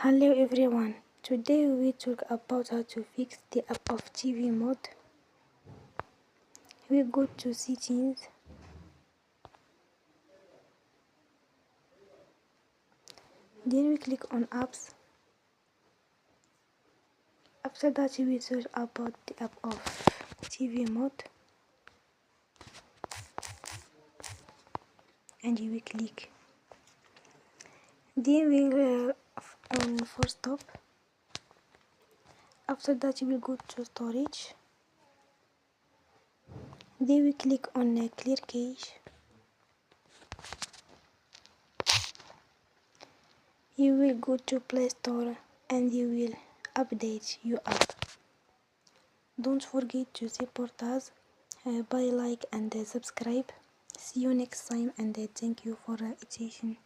Hello everyone, today we will talk about how to fix the app of TV mode. We go to settings, then we click on apps. After that we will search about the app of TV mode and you will click. Then we will on force stop. After that you will go to storage. Then we click on clear cache. You will go to Play Store and you will update your app. Don't forget to support us by like and subscribe. See you next time and thank you for attention.